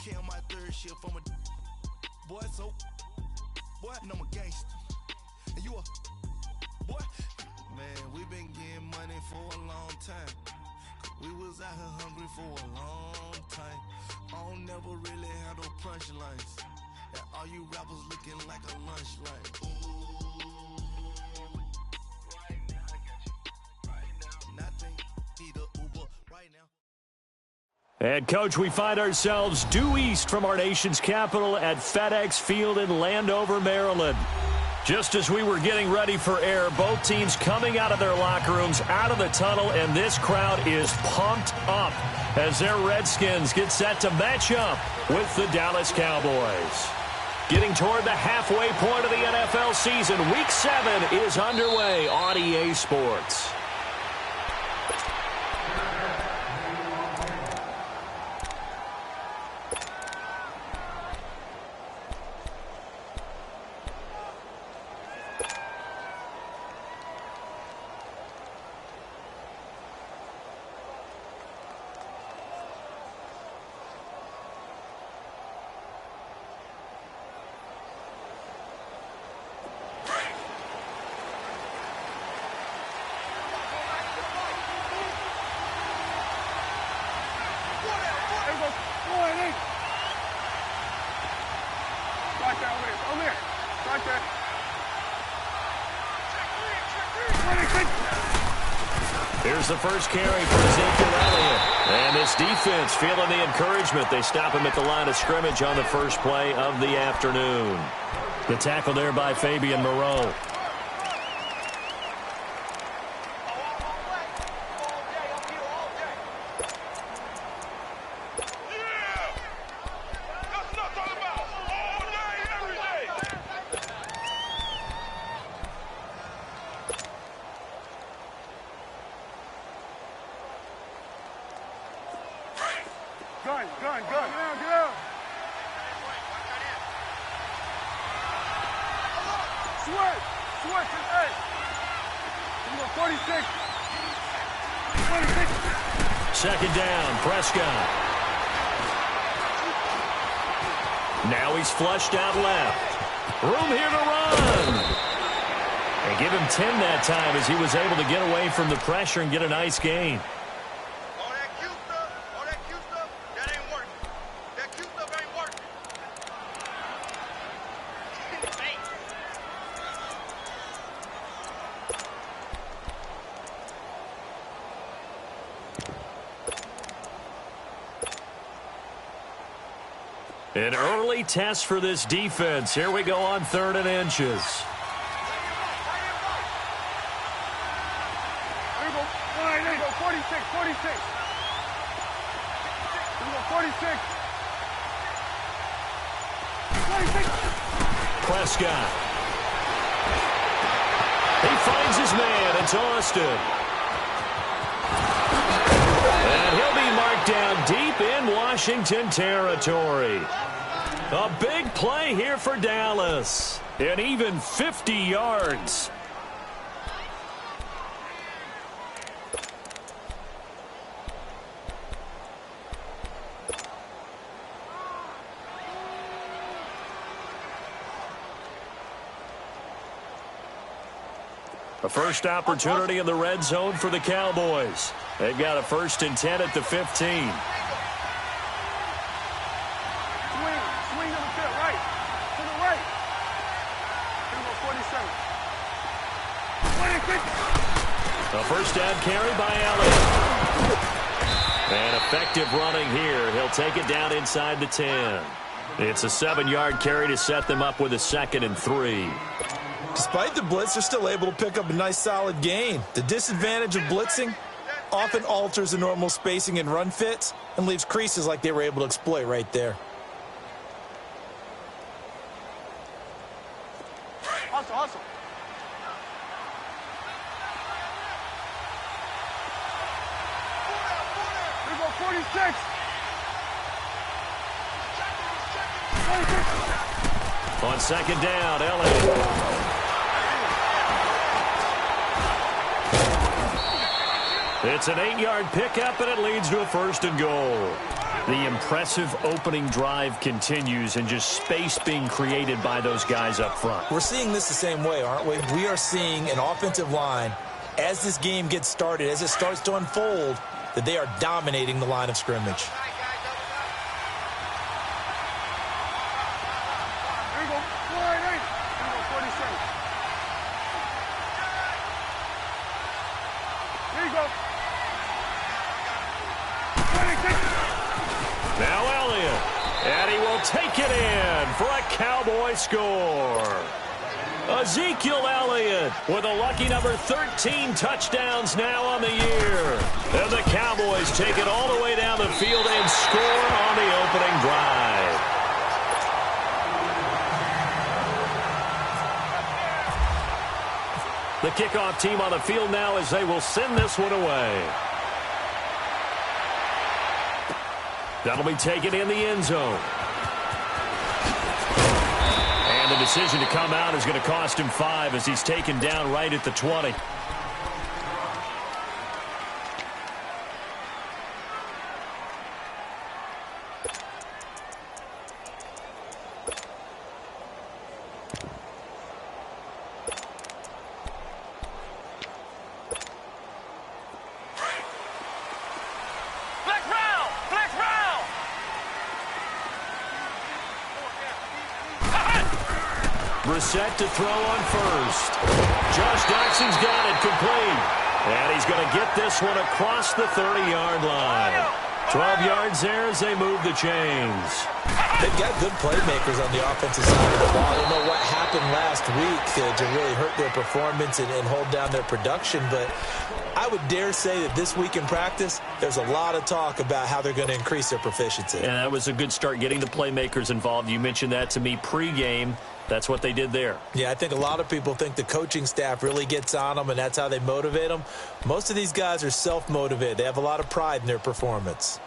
K on my third shift from a boy, so boy, and I'm a gangster. And you a boy? Man, we been getting money for a long time. We was out here hungry for a long time. I don't never really have no punchlines. And all you rappers looking like a lunch line. Right now, I got you. Right now. Nothing, need a Uber right now. And, Coach, we find ourselves due east from our nation's capital at FedEx Field in Landover, Maryland. Just as we were getting ready for air, both teams coming out of their locker rooms, out of the tunnel, and this crowd is pumped up as their Redskins get set to match up with the Dallas Cowboys. Getting toward the halfway point of the NFL season, Week 7 is underway on EA Sports. Here's the first carry for Ezekiel Elliott. And this defense feeling the encouragement. They stop him at the line of scrimmage on the first play of the afternoon. The tackle there by Fabian Moreau. Second down, Prescott. Now he's flushed out left. Room here to run. And give him 10 that time as he was able to get away from the pressure and get a nice gain. An early test for this defense. Here we go on 3rd and inches. Here we go. 46, 46. Here we go, 46. 46. Prescott. He finds his man. It's Austin. And he'll be marked down deep in Washington territory. A big play here for Dallas. And even 50 yards. A first opportunity in the red zone for the Cowboys. They've got a 1st and 10 at the 15. A first down carry by Elliott. And effective running here. He'll take it down inside the 10. It's a 7-yard carry to set them up with a 2nd and 3. Despite the blitz, they're still able to pick up a nice solid gain. The disadvantage of blitzing often alters the normal spacing and run fits and leaves creases like they were able to exploit right there. Hustle. Here we go, 46. 46. On 2nd down, Elliott. It's an 8-yard pickup, and it leads to a 1st and goal. The impressive opening drive continues and just space being created by those guys up front. We're seeing this the same way, aren't we? We are seeing an offensive line, as this game gets started, as it starts to unfold, that they are dominating the line of scrimmage. Here you go. 48. Here you go. 46. Here you go. 26. Now Elliott, and he will take it in for a Cowboy score. Ezekiel Elliott with a lucky number 13 touchdowns now on the year. And the Cowboys take it all the way down the field and score on the opening drive. The kickoff team on the field now as they will send this one away. That'll be taken in the end zone. And the decision to come out is going to cost him 5 as he's taken down right at the 20. Set to throw on first. Josh Doxson's got it complete. And he's going to get this one across the 30-yard line. 12 yards there as they move the chains. They've got good playmakers on the offensive side of the ball. I don't know what happened last week to really hurt their performance and hold down their production, but I would dare say that this week in practice, there's a lot of talk about how they're going to increase their proficiency. And that was a good start, getting the playmakers involved. You mentioned that to me pregame. That's what they did there. Yeah, I think a lot of people think the coaching staff really gets on them, and that's how they motivate them. Most of these guys are self-motivated. They have a lot of pride in their performance.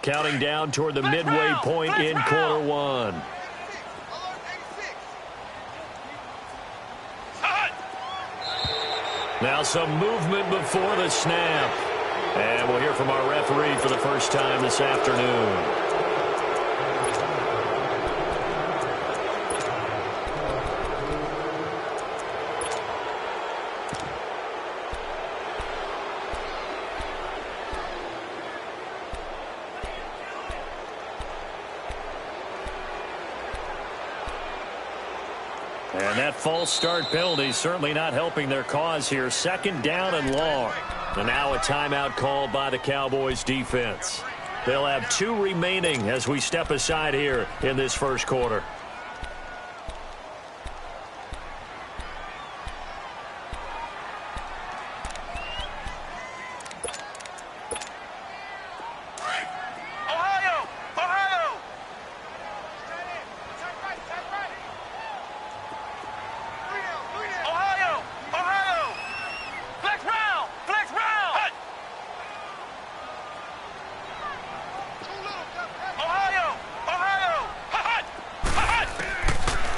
Counting down toward the midway point in quarter one. Now some movement before the snap. And we'll hear from our referee for the first time this afternoon. And that false start penalty certainly not helping their cause here. Second down and long. And now a timeout called by the Cowboys defense. They'll have 2 remaining as we step aside here in this first quarter.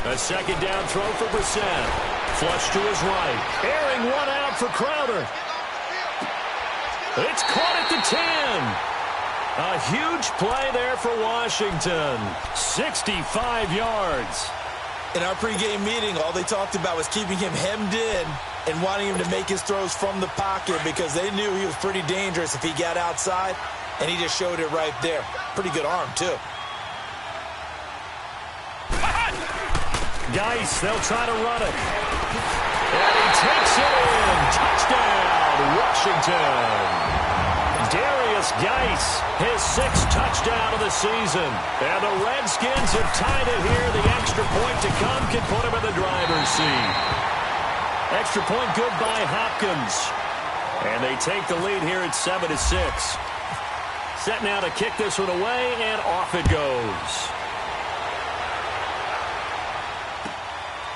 A second down throw for Brissett. Flush to his right. Airing one out for Crowder. It's caught at the 10. A huge play there for Washington. 65 yards. In our pregame meeting, all they talked about was keeping him hemmed in and wanting him to make his throws from the pocket because they knew he was pretty dangerous if he got outside, and he just showed it right there. Pretty good arm, too. Geis, they'll try to run it. And he takes it in. Touchdown, Washington. Darius Geis, his 6th touchdown of the season. And the Redskins have tied it here. The extra point to come can put him in the driver's seat. Extra point good by Hopkins. And they take the lead here at 7-6. Set now to kick this one away, and off it goes.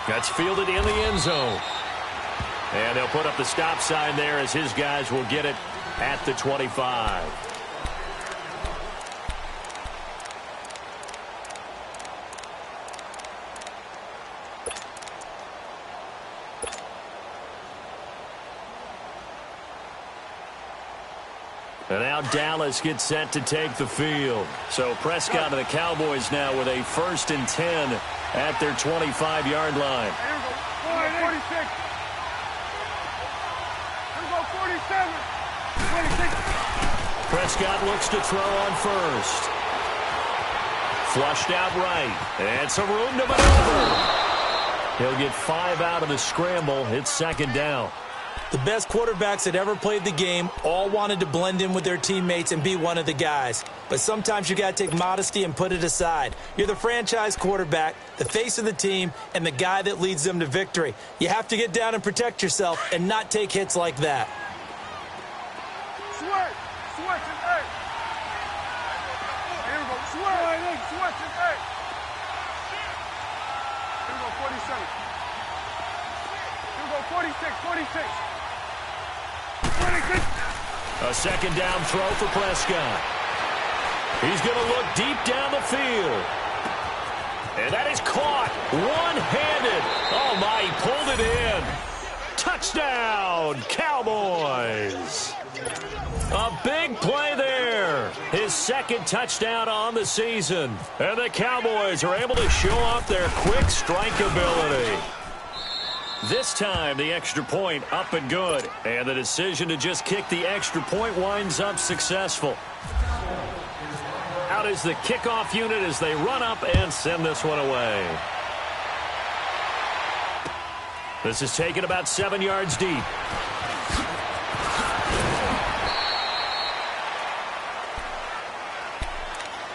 That's fielded in the end zone. And they'll put up the stop sign there as his guys will get it at the 25. And now Dallas gets set to take the field. So Prescott and the Cowboys now with a 1st and 10 at their 25-yard line. Here we go. 46. Here we go. 47. 26. Prescott looks to throw on first. Flushed out right. And some room to maneuver. He'll get 5 out of the scramble. It's 2nd down. The best quarterbacks that ever played the game all wanted to blend in with their teammates and be one of the guys. But sometimes you got to take modesty and put it aside. You're the franchise quarterback, the face of the team, and the guy that leads them to victory. You have to get down and protect yourself and not take hits like that. Switch and eight. Here we go. Switch and eight. Here we go. 47. Here we go. 46. 46. 26. A 2nd down throw for Prescott. He's going to look deep down the field. And that is caught one-handed. Oh, my, he pulled it in. Touchdown, Cowboys. A big play there. His 2nd touchdown on the season. And the Cowboys are able to show off their quick strike ability. This time, the extra point up and good. And the decision to just kick the extra point winds up successful. Out is the kickoff unit as they run up and send this one away. This is taken about 7 yards deep.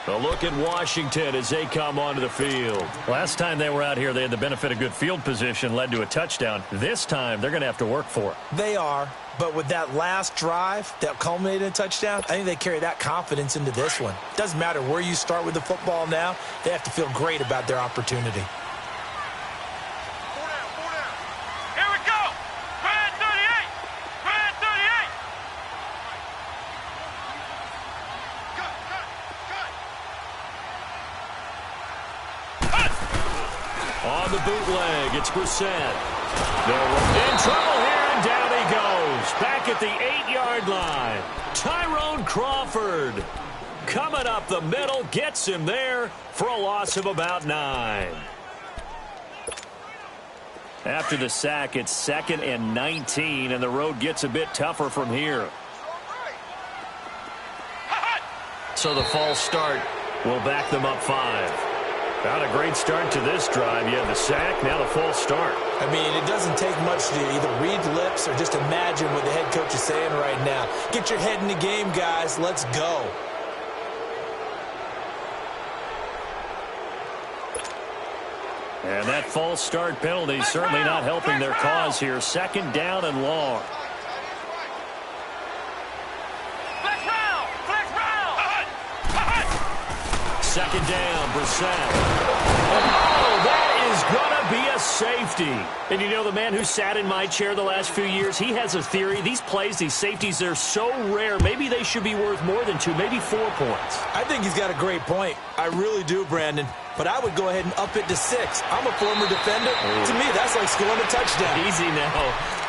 A look at Washington as they come onto the field. Last time they were out here, they had the benefit of good field position, led to a touchdown. This time, they're going to have to work for it. They are, but with that last drive that culminated in a touchdown, I think they carry that confidence into this one. Doesn't matter where you start with the football now, they have to feel great about their opportunity. Here we go. Red 38. Red 38. On the bootleg, it's Brissett. They're in trouble here, and down he goes. Back at the 8-yard line. Tyrone Crawford coming up the middle, gets him there for a loss of about 9. After the sack, it's 2nd and 19, and the road gets a bit tougher from here. So the false start will back them up 5. Not a great start to this drive. You had the sack, now the false start. I mean, it doesn't take much to either read lips or just imagine what the head coach is saying right now. Get your head in the game, guys. Let's go. And that false start penalty certainly not helping their cause here. 2nd down and long. Second down, Brissett. Oh, that is going to be a safety. And you know, the man who sat in my chair the last few years, he has a theory. These plays, these safeties, they're so rare. Maybe they should be worth more than 2, maybe 4 points. I think he's got a great point. I really do, Brandon. But I would go ahead and up it to 6. I'm a former defender. Ooh. To me, that's like scoring a touchdown. Easy now.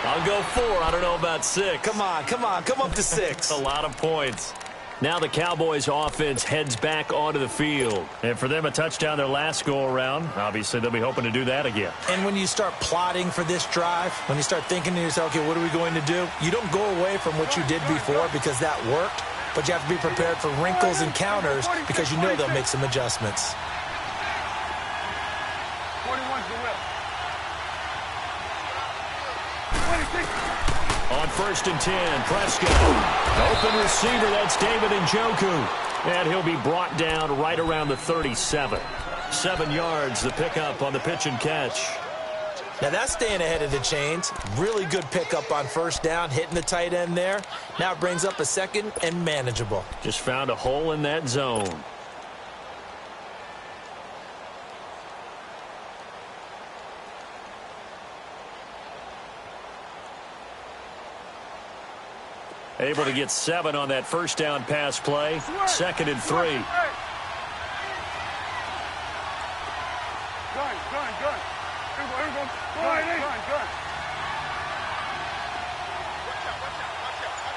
I'll go 4. I don't know about 6. Come on. Come up to 6. A lot of points. Now the Cowboys offense heads back onto the field. And for them, a touchdown their last go-around. Obviously, they'll be hoping to do that again. And when you start plotting for this drive, when you start thinking to yourself, okay, what are we going to do? You don't go away from what you did before because that worked. But you have to be prepared for wrinkles and counters because you know they'll make some adjustments. 41's the whip. 26. On 1st and 10, Prescott. Open receiver, that's David Njoku. And he'll be brought down right around the 37. 7 yards, the pickup on the pitch and catch. Now that's staying ahead of the chains. Really good pickup on 1st down, hitting the tight end there. Now it brings up a 2nd and manageable. Just found a hole in that zone. Able to get 7 on that 1st down pass play. 2nd and 3. Gun. Here we go. Gun.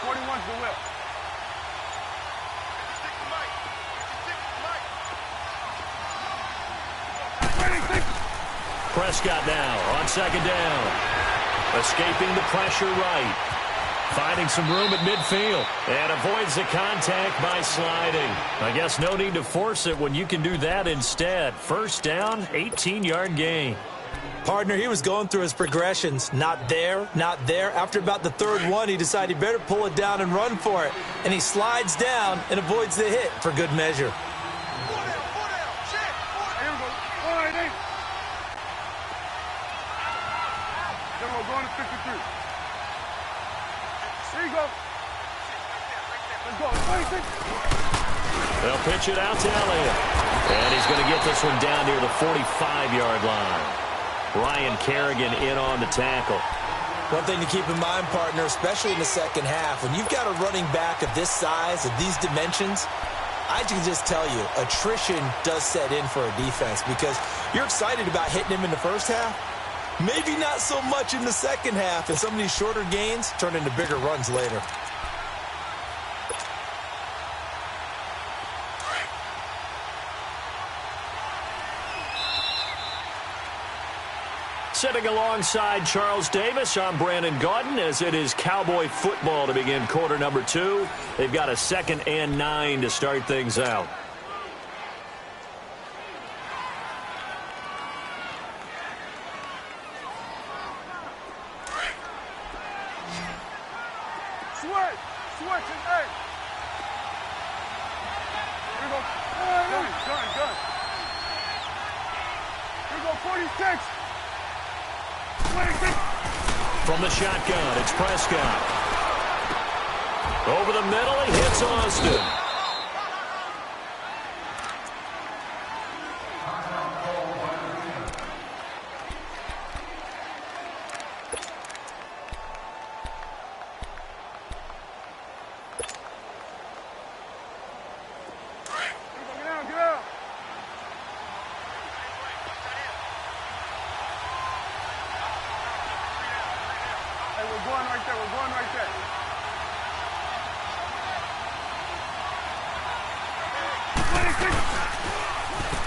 41's the whip. Prescott now on second down. Escaping the pressure right. Finding some room at midfield. And avoids the contact by sliding. I guess no need to force it when you can do that instead. First down, 18-yard gain. Partner, he was going through his progressions. Not there, not there. After about the third one, he decided he better pull it down and run for it. And he slides down and avoids the hit for good measure. Going to 53. There you go. Let's go. 26. They'll pitch it out to Elliott. And he's going to get this one down near the 45-yard line. Ryan Kerrigan in on the tackle. One thing to keep in mind, partner, especially in the second half, when you've got a running back of this size, of these dimensions, I can just tell you, attrition does set in for a defense because you're excited about hitting him in the first half. Maybe not so much in the second half, and some of these shorter gains turn into bigger runs later. Sitting alongside Charles Davis, I'm Brandon Gaudin, as it is Cowboy football to begin quarter number 2. They've got a 2nd and 9 to start things out. Switch and hey. Here we go. Gun. Here we go, 46. 26. From the shotgun, it's Prescott. Over the middle, he hits Austin.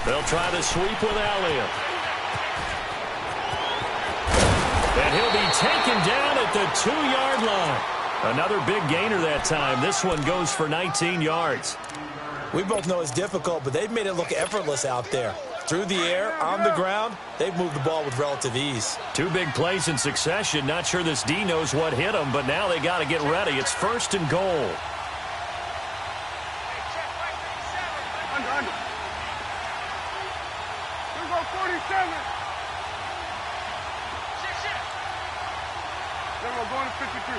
They'll try to sweep with Elliott. And he'll be taken down at the 2-yard line. Another big gainer that time. This one goes for 19 yards. We both know it's difficult, but they've made it look effortless out there. Through the air, on the ground, they've moved the ball with relative ease. 2 big plays in succession. Not sure this D knows what hit them, but now they got to get ready. It's 1st and goal. Under. Here we go, 47. Then we're going to 53.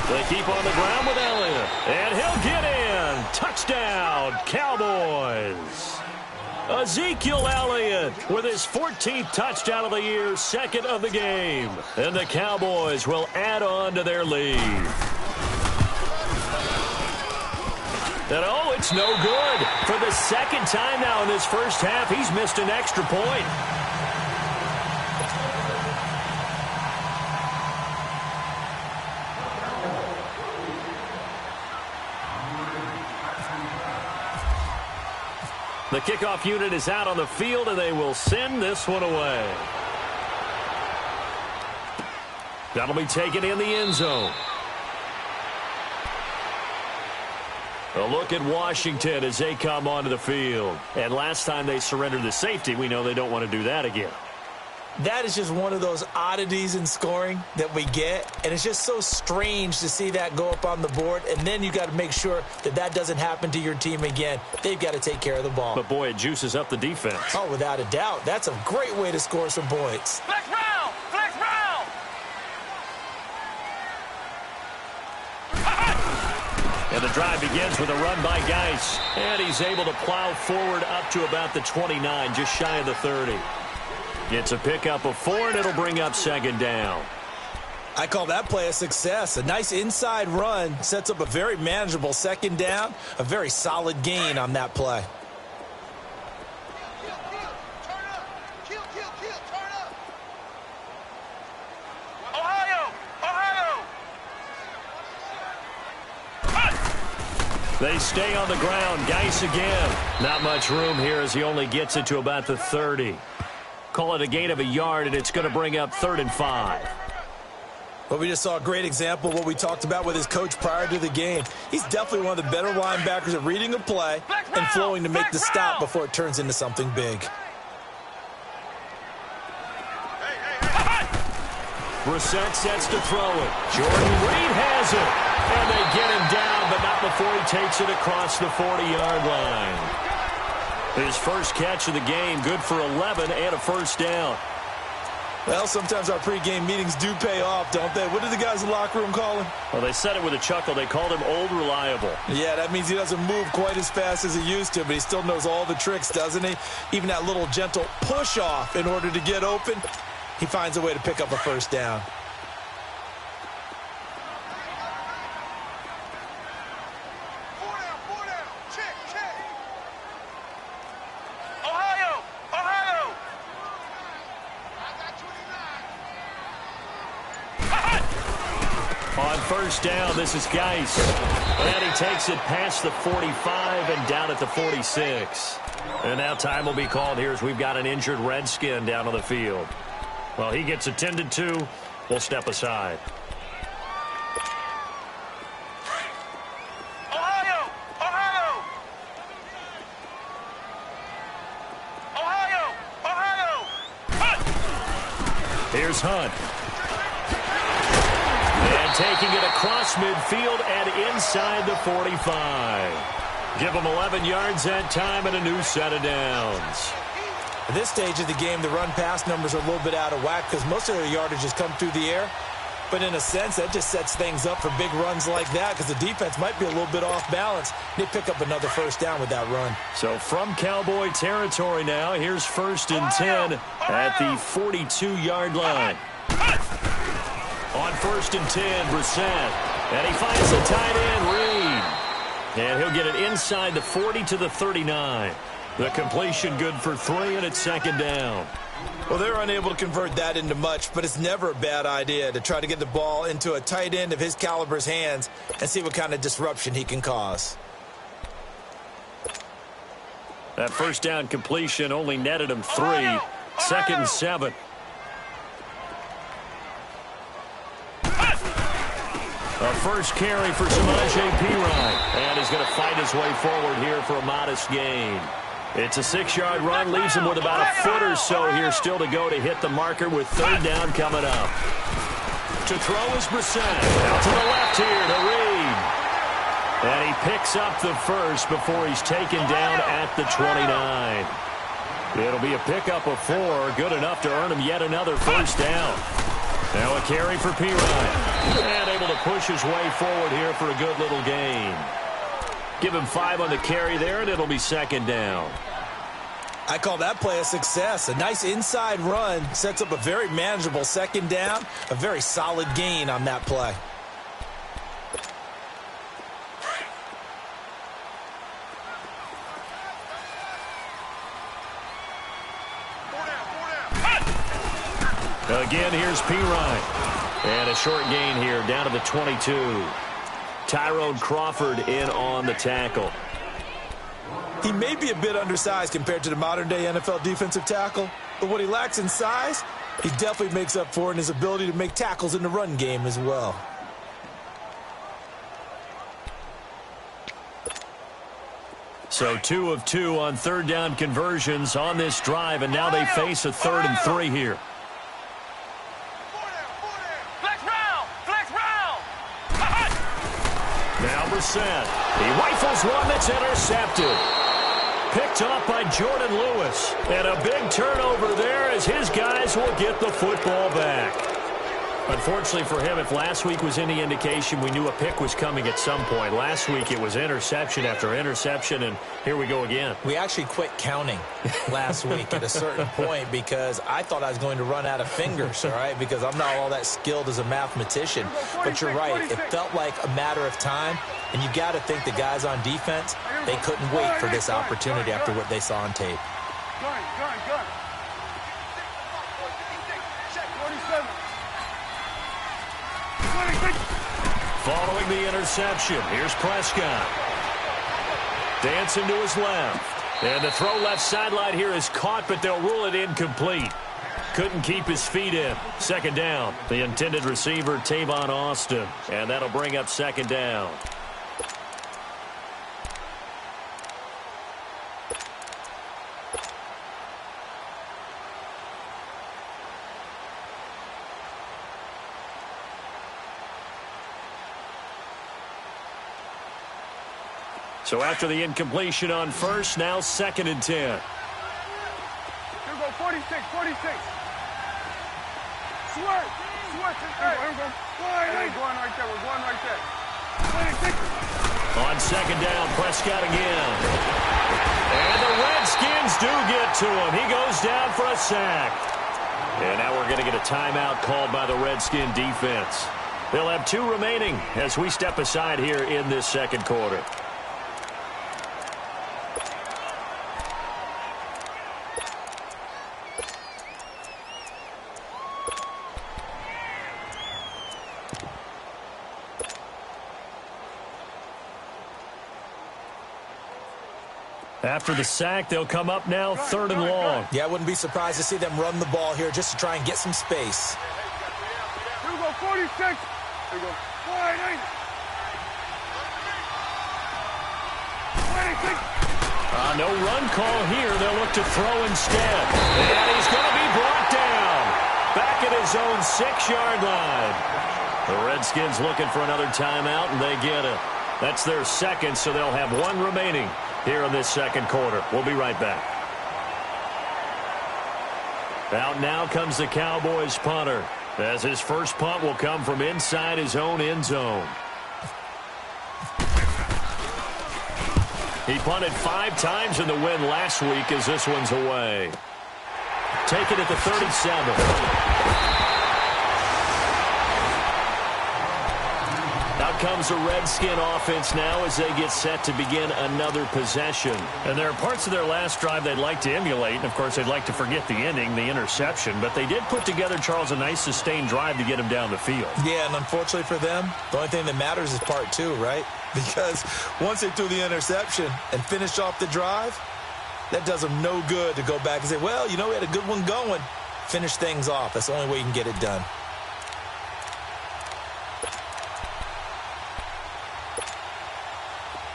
They keep on the ground with Elliott. And he'll get in. Touchdown, Cowboys. Ezekiel Elliott with his 14th touchdown of the year, 2nd of the game. And the Cowboys will add on to their lead. And oh, it's no good. For the 2nd time now in this first half, he's missed an extra point. The kickoff unit is out on the field, and they will send this one away. That'll be taken in the end zone. A look at Washington as they come onto the field. And last time they surrendered the safety, we know they don't want to do that again. That is just one of those oddities in scoring that we get, and it's just so strange to see that go up on the board, and then you got to make sure that that doesn't happen to your team again. They've got to take care of the ball. But, boy, it juices up the defense. Oh, without a doubt. That's a great way to score some points. Flex round! Flex round! And the drive begins with a run by Geis. And he's able to plow forward up to about the 29, just shy of the 30. Gets a pickup of 4, and it'll bring up 2nd down. I call that play a success. A nice inside run sets up a very manageable 2nd down. A very solid gain on that play. They stay on the ground. Geis again. Not much room here as he only gets it to about the 30. Call it a gain of a yard, and it's going to bring up 3rd and 5. Well, we just saw a great example of what we talked about with his coach prior to the game. He's definitely one of the better linebackers at reading a play and flowing to make the stop before it turns into something big. Brissett sets to throw it. Jordan Reed has it. And they get him down, but not before he takes it across the 40-yard line. His first catch of the game, good for 11 and a first down. Well, sometimes our pregame meetings do pay off, don't they? What did the guys in the locker room call him? Well, they said it with a chuckle. They called him Old Reliable. Yeah, that means he doesn't move quite as fast as he used to, but he still knows all the tricks, doesn't he? Even that little gentle push-off in order to get open, he finds a way to pick up a first down. On first down, this is Geis. And he takes it past the 45 and down at the 46. And now time will be called here as we've got an injured Redskin down on the field. Well, he gets attended to. We'll step aside. Here's Hunt. And taking it across midfield and inside the 45. Give him 11 yards that time and a new set of downs. At this stage of the game, the run-pass numbers are a little bit out of whack because most of their yardage has come through the air. But in a sense, that just sets things up for big runs like that because the defense might be a little bit off balance. They pick up another first down with that run. So from Cowboy territory now, here's 1st and 10 at the 42-yard line. On 1st and 10, Brissett. And he finds the tight end, Reed. And he'll get it inside the 40 to the 39. The completion good for 3, and it's 2nd down. Well, they're unable to convert that into much, but it's never a bad idea to try to get the ball into a tight end of his caliber's hands and see what kind of disruption he can cause. That first down completion only netted him 3. 2nd and 7. A first carry for Samaje Perine. And he's going to fight his way forward here for a modest gain. It's a 6-yard run, leaves him with about a foot or so here still to go to hit the marker with 3rd down coming up. To throw is Brissett. Out to the left here to Reed. And he picks up the first before he's taken down at the 29. It'll be a pickup of 4, good enough to earn him yet another first down. Now a carry for Perine. And able to push his way forward here for a good little gain. Give him 5 on the carry there, and it'll be 2nd down. I call that play a success. A nice inside run sets up a very manageable 2nd down. A very solid gain on that play. Again, here's Perine. And a short gain here down to the 22. Tyrone Crawford in on the tackle. He may be a bit undersized compared to the modern-day NFL defensive tackle, but what he lacks in size, he definitely makes up for in his ability to make tackles in the run game as well. So 2 of 2 on 3rd down conversions on this drive, and now they face a 3rd and 3 here. Now Brissett. He rifles one that's intercepted. Picked off by Jordan Lewis. And a big turnover there as his guys will get the football back. Unfortunately for him, if last week was any indication, we knew a pick was coming at some point. Last week it was interception after interception, and here we go again. We actually quit counting last week at a certain point because I thought I was going to run out of fingers, all right, because I'm not all that skilled as a mathematician. But you're right. It felt like a matter of time, and you got to think the guys on defense, they couldn't wait for this opportunity after what they saw on tape. Following the interception, here's Prescott. Dancing to his left. And the throw left sideline here is caught, but they'll rule it incomplete. Couldn't keep his feet in. Second down. The intended receiver, Tavon Austin. And that'll bring up second down. So after the incompletion on first, now 2nd and 10. Here we go, 46, 46. Swerve. Hey, here we go. Hey, we're going right there, we're going right there. 26. On second down, Prescott again. And the Redskins do get to him. He goes down for a sack. And now we're going to get a timeout called by the Redskin defense. They'll have 2 remaining as we step aside here in this second quarter. After the sack, they'll come up now 3rd and long. Yeah, I wouldn't be surprised to see them run the ball here just to try and get some space. Here we go, 46. Here we go, 48. 26. No run call here. They'll look to throw instead. And he's going to be brought down. Back at his own 6-yard line. The Redskins looking for another timeout, and they get it. That's their second, so they'll have 1 remaining here in this second quarter. We'll be right back. Out now comes the Cowboys punter, as his first punt will come from inside his own end zone. He punted 5 times in the win last week as this one's away. Taken at the 37. Out comes the Redskin offense now as they get set to begin another possession. And there are parts of their last drive they'd like to emulate. And, of course, they'd like to forget the ending, the interception. But they did put together, Charles, a nice sustained drive to get him down the field. Yeah, and unfortunately for them, the only thing that matters is part 2, right? Because once they threw the interception and finished off the drive, that does them no good to go back and say, well, you know, we had a good one going. Finish things off. That's the only way you can get it done.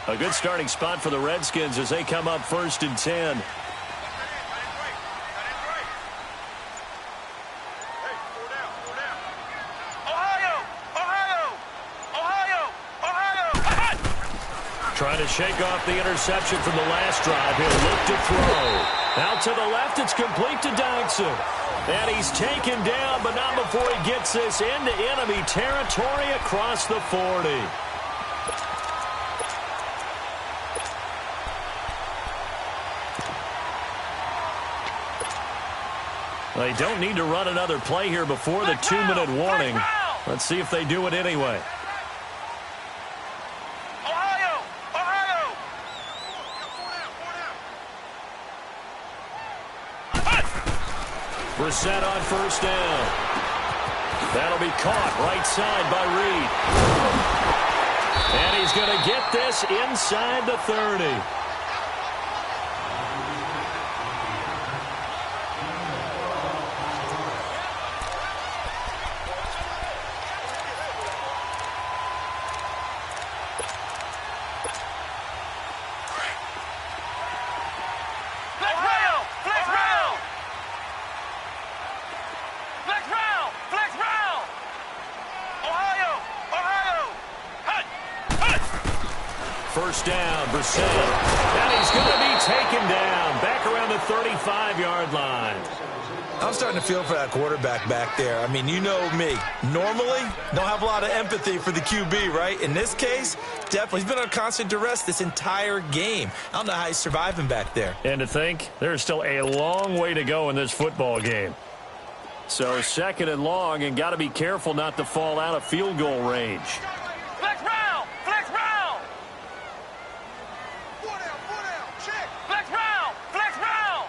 A good starting spot for the Redskins as they come up 1st and 10. Trying to shake off the interception from the last drive. He'll look to throw. Out to the left, it's complete to Dykson. And he's taken down, but not before he gets this into enemy territory across the 40. They don't need to run another play here before the 2-minute warning. Let's see if they do it anyway. Brissett on 1st down. That'll be caught right side by Reed. And he's going to get this inside the 30. First down, Brissett. And he's going to be taken down back around the 35-yard line. I'm starting to feel for that quarterback back there. I mean, you know me. Normally, don't have a lot of empathy for the QB, right? In this case, definitely. He's been on constant duress this entire game. I don't know how he's surviving back there. And to think, there's still a long way to go in this football game. So 2nd and long, and got to be careful not to fall out of field goal range. Flex round! Flex round! 4 down, check! Flex round! Flex round!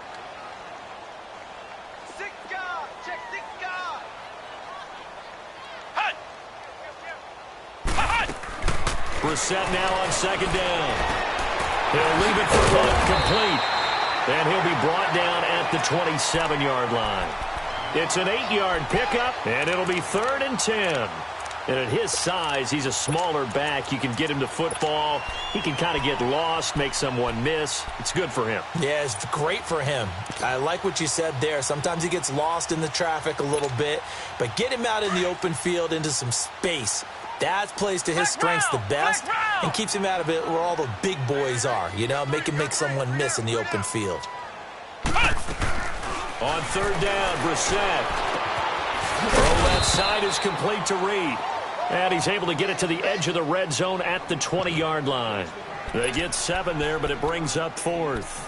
6 guard, check 6 guard! Hut! Brissett now on 2nd down. He'll leave it for Hunt, complete. And he'll be brought down at the 27-yard line. It's an 8-yard pickup, and it'll be 3rd and 10. And at his size, he's a smaller back. You can get him to football. He can kind of get lost, make someone miss. It's good for him. Yeah, it's great for him. I like what you said there. Sometimes he gets lost in the traffic a little bit, but get him out in the open field into some space. That plays to his strengths the best and keeps him out of it where all the big boys are, you know, make someone miss in the open field. On 3rd down, Brissett. Throw left side is complete to Reed. And he's able to get it to the edge of the red zone at the 20-yard line. They get 7 there, but it brings up 4th.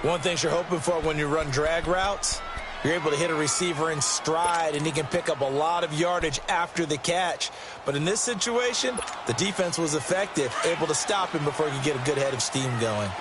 One thing you're hoping for when you run drag routes, you're able to hit a receiver in stride, and he can pick up a lot of yardage after the catch. But in this situation, the defense was effective, able to stop him before he could get a good head of steam going.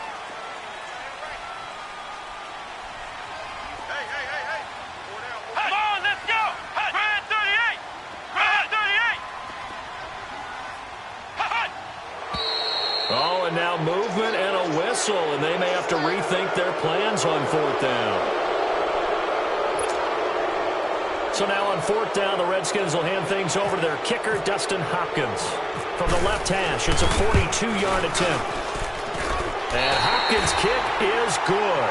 Oh, and now movement and a whistle, and they may have to rethink their plans on 4th down. So now on 4th down, the Redskins will hand things over to their kicker, Dustin Hopkins. From the left hash, it's a 42-yard attempt. And Hopkins' kick is good.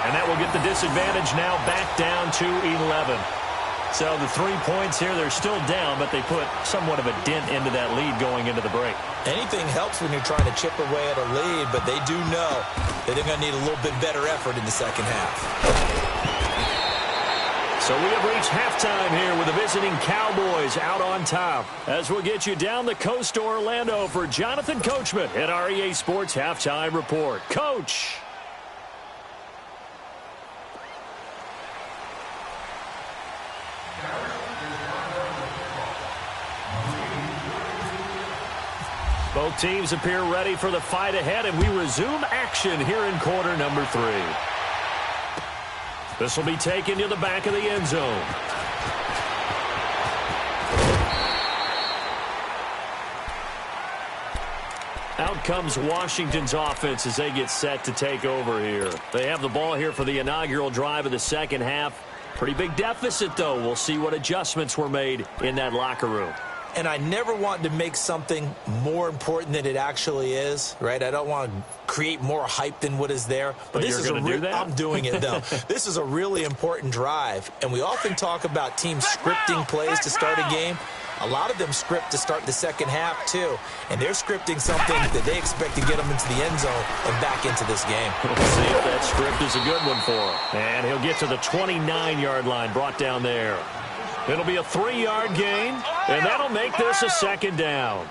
And that will get the disadvantage now back down to 11. So the 3 points here, they're still down, but they put somewhat of a dent into that lead going into the break. Anything helps when you're trying to chip away at a lead, but they do know that they're going to need a little bit better effort in the second half. So we have reached halftime here with the visiting Cowboys out on top. As we'll get you down the coast to Orlando for Jonathan Coachman at our EA Sports Halftime Report. Coach! Both teams appear ready for the fight ahead, and we resume action here in quarter number 3. This will be taken to the back of the end zone. Out comes Washington's offense as they get set to take over here. They have the ball here for the inaugural drive of the second half. Pretty big deficit, though. We'll see what adjustments were made in that locker room. And I never want to make something more important than it actually is, right? I don't want to create more hype than what is there. But this is do that? I'm doing it, though. This is a really important drive. And we often talk about teams scripting plays to start a game. A lot of them script to start the second half, too. And they're scripting something that they expect to get them into the end zone and back into this game. We'll see if that script is a good one for him. And he'll get to the 29-yard line, brought down there. It'll be a 3-yard gain, and that'll make this a second down.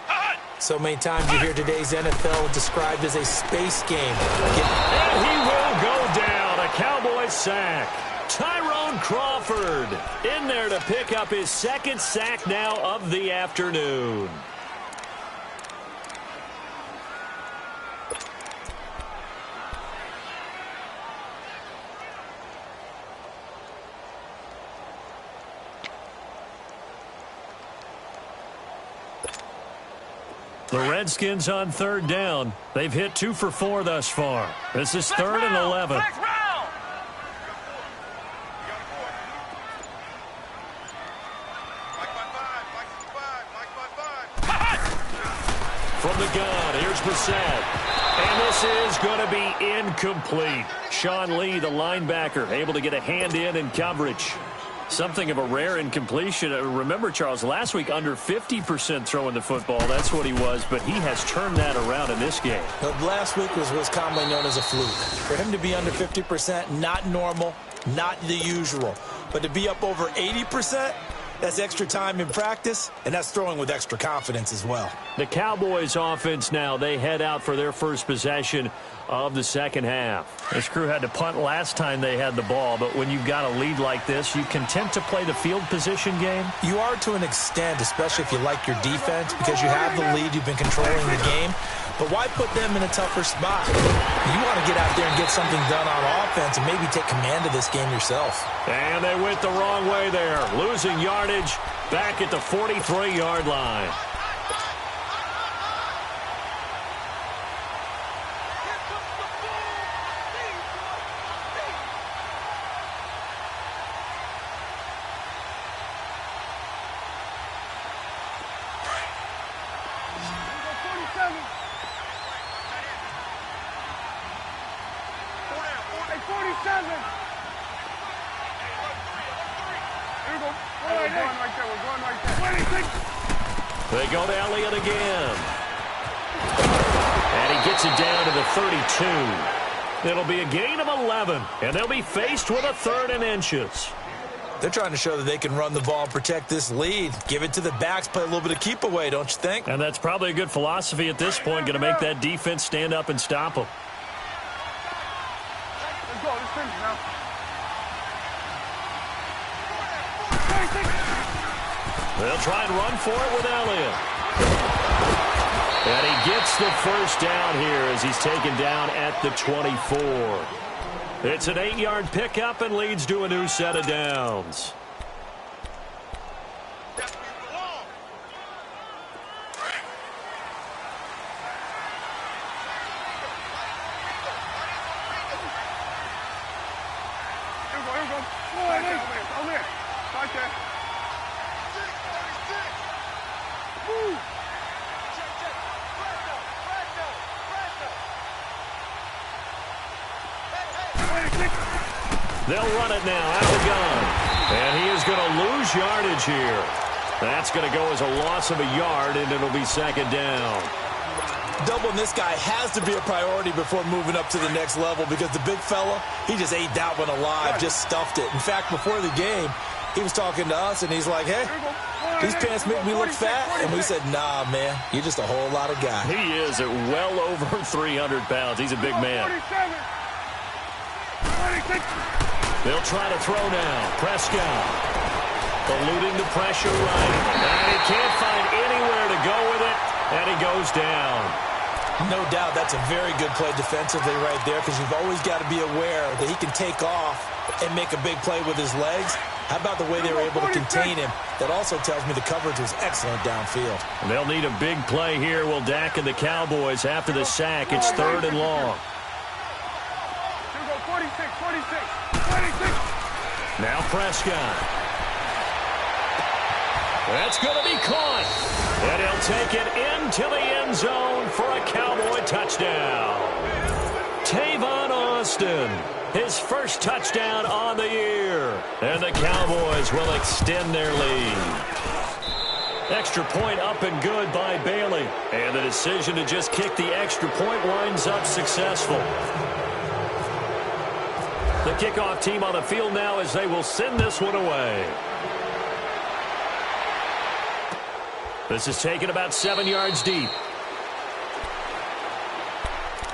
So many times you hear today's NFL described as a space game. And he will go down, a Cowboy sack. Tyrone Crawford in there to pick up his second sack now of the afternoon. The Redskins on 3rd down. They've hit 2 for 4 thus far. This is 3rd and 11. From the gun, here's Brissett. And this is going to be incomplete. Sean Lee, the linebacker, able to get a hand in coverage. Something of a rare incompletion. Remember, Charles, last week under 50% throwing the football. That's what he was, but he has turned that around in this game. Last week was commonly known as a fluke. For him to be under 50%, not normal, not the usual. But to be up over 80%, that's extra time in practice, and that's throwing with extra confidence as well. The Cowboys offense now, they head out for their first possession of the second half. This crew had to punt last time they had the ball, but when you've got a lead like this, you content to play the field position game? You are to an extent, especially if you like your defense, because you have the lead, you've been controlling the game. But why put them in a tougher spot? You want to get out there and get something done on offense and maybe take command of this game yourself. And they went the wrong way there, losing yardage back at the 43-yard line. 47. Here we go. We're going right there. We're going right there. 26. They go to Elliott again. And he gets it down to the 32. It'll be a gain of 11, and they'll be faced with a 3rd and inches. They're trying to show that they can run the ball and protect this lead. Give it to the backs, play a little bit of keep away, don't you think? And that's probably a good philosophy at this point, going to make that defense stand up and stop them. Let's go. Let's finish now. 26. They'll try and run for it with Elliott. And he gets the first down here as he's taken down at the 24. It's an 8-yard pickup and leads to a new set of downs. Here we go. Over there. Right there. Woo. They'll run it now out of the gun. And he is going to lose yardage here. That's going to go as a loss of a yard, and it'll be 2nd down. Doubling this guy has to be a priority before moving up to the next level because the big fella, he just ate that one alive, just stuffed it. In fact, before the game, he was talking to us, and he's like, hey, these pants make me look fat. And we said, nah, man, you're just a whole lot of guy. He is at well over 300 pounds. He's a big man. 47. 26. They'll try to throw now. Prescott eluding the pressure right. And he can't find anywhere to go with it, and he goes down. No doubt that's a very good play defensively right there because you've always got to be aware that he can take off and make a big play with his legs. How about the way they were able to contain him? That also tells me the coverage was excellent downfield. And they'll need a big play here. Will Dak and the Cowboys after the sack. It's 3rd and long. Here we go. 46. 26. Now Prescott. That's going to be caught. And he'll take it into the end zone for a Cowboy touchdown. Tavon Austin, his first touchdown on the year. And the Cowboys will extend their lead. Extra point up and good by Bailey. And the decision to just kick the extra point winds up successful. The kickoff team on the field now as they will send this one away. This is taken about 7 yards deep.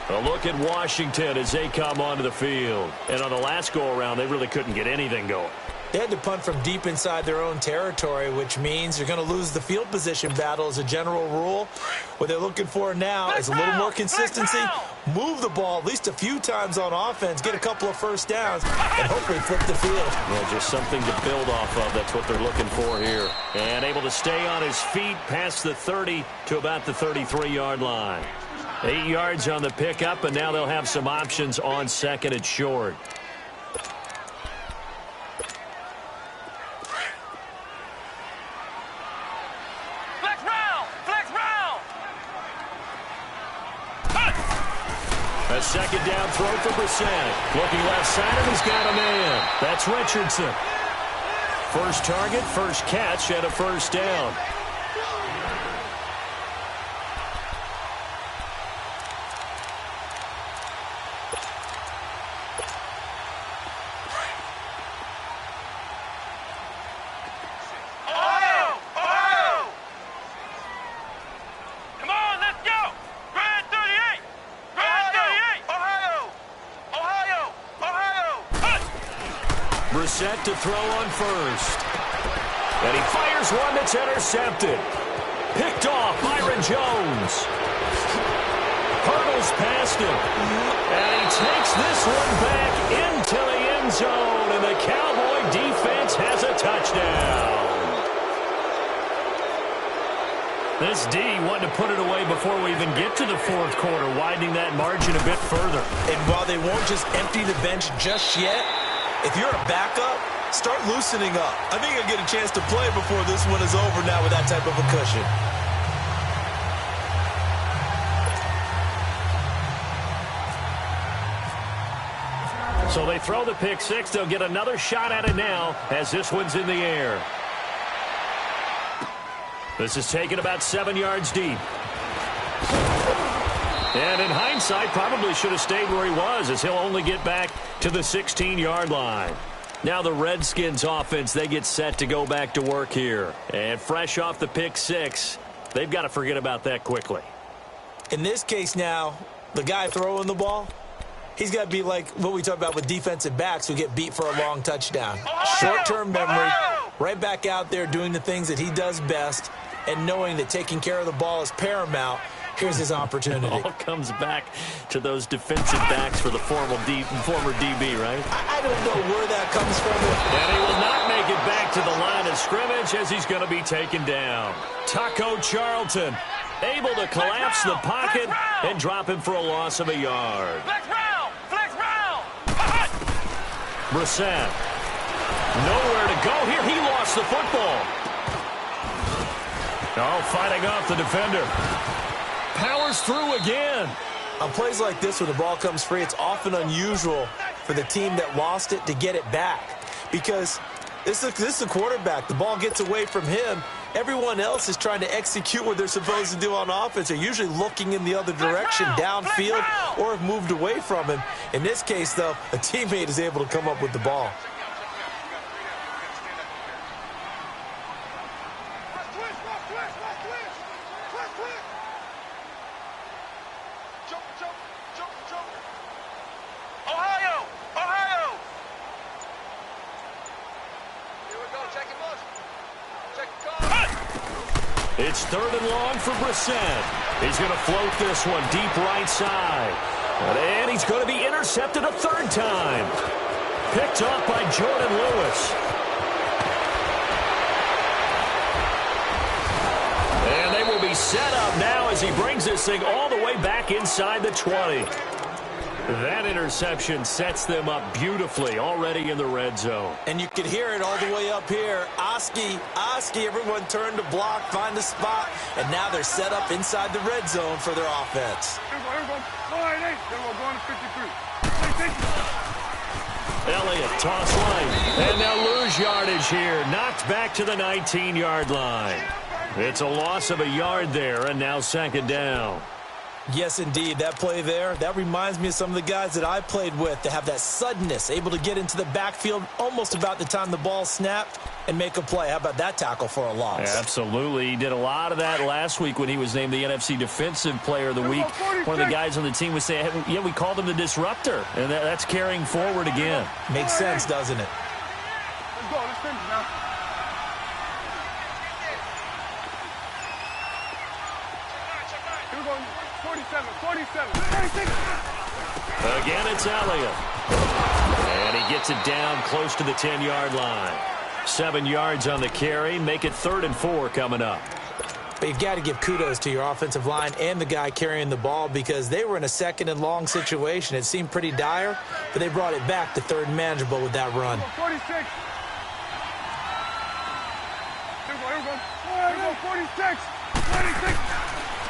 A look at Washington as they come onto the field. And on the last go-around, they really couldn't get anything going. They had to punt from deep inside their own territory, which means you're going to lose the field position battle as a general rule. What they're looking for now is a little more consistency. Move the ball at least a few times on offense, get a couple of first downs, and hopefully flip the field. Well, just something to build off of. That's what they're looking for here. And able to stay on his feet past the 30 to about the 33-yard line. 8 yards on the pickup, and now they'll have some options on 2nd and short. A 2nd down throw for Brissett. Looking left side, and he's got a man. That's Richardson. First target, first catch, and a first down. Brissett to throw on first. And he fires one that's intercepted. Picked off Byron Jones. Hurdles past him. And he takes this one back into the end zone. And the Cowboy defense has a touchdown. This D wanted to put it away before we even get to the 4th quarter, widening that margin a bit further. And while they won't just empty the bench just yet, if you're a backup, start loosening up. I think you'll get a chance to play before this one is over now with that type of a cushion. So they throw the pick six. They'll get another shot at it now as this one's in the air. This is taken about 7 yards deep. And in hindsight, probably should have stayed where he was, as he'll only get back to the 16-yard line. Now the Redskins offense, they get set to go back to work here. And fresh off the pick six, they've got to forget about that quickly. In this case now, the guy throwing the ball, he's got to be like what we talk about with defensive backs who get beat for a long touchdown. Short-term memory, right back out there doing the things that he does best, and knowing that taking care of the ball is paramount. Here's his opportunity. It all comes back to those defensive backs for the former DB, right? I don't know where that comes from. And he will not make it back to the line of scrimmage as he's going to be taken down. Taco Charlton able to collapse the pocket and drop him for a loss of a yard. Flex round! Flex round! Brissett. Nowhere to go here. He lost the football. Oh, fighting off the defender. Powers through again. On plays like this, when the ball comes free, it's often unusual for the team that lost it to get it back. Because this is a quarterback. The ball gets away from him. Everyone else is trying to execute what they're supposed to do on offense. They're usually looking in the other direction, downfield, or have moved away from him. In this case, though, a teammate is able to come up with the ball. It's 3rd and long for Brissett. He's going to float this one deep right side. And he's going to be intercepted a 3rd time. Picked off by Jordan Lewis. And they will be set up now as he brings this thing all the way back inside the 20. That interception sets them up beautifully already in the red zone. And you can hear it all the way up here. Oski, everyone turned to block, find a spot, and now they're set up inside the red zone for their offense. Here we go. Going to 53. Elliott, toss line, and now lose yardage here. Knocked back to the 19-yard line. It's a loss of a yard there, and now 2nd down. Yes, indeed. That play there, that reminds me of some of the guys that I played with to have that suddenness, able to get into the backfield almost about the time the ball snapped and make a play. How about that tackle for a loss? Yeah, absolutely. He did a lot of that last week when he was named the NFC Defensive Player of the Week. One of the guys on the team was saying, yeah, we called him the disruptor, and that's carrying forward again. Makes sense, doesn't it? Let's go. Let's finish now. Here we go. 47. Again, it's Elliott. And he gets it down close to the 10-yard line. 7 yards on the carry. Make it 3rd and 4 coming up. But you've got to give kudos to your offensive line and the guy carrying the ball because they were in a 2nd and long situation. It seemed pretty dire, but they brought it back to 3rd and manageable with that run. 46. Here we go. 46.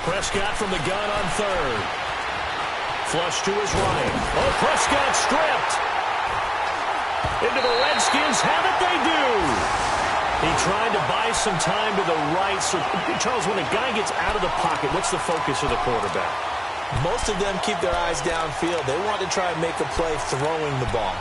Prescott from the gun on 3rd. Flush to his right. Oh, Prescott stripped. Into the Redskins. Have it, they do. He tried to buy some time to the right. So, Charles, when a guy gets out of the pocket, what's the focus of the quarterback? Most of them keep their eyes downfield. They want to try and make a play throwing the ball.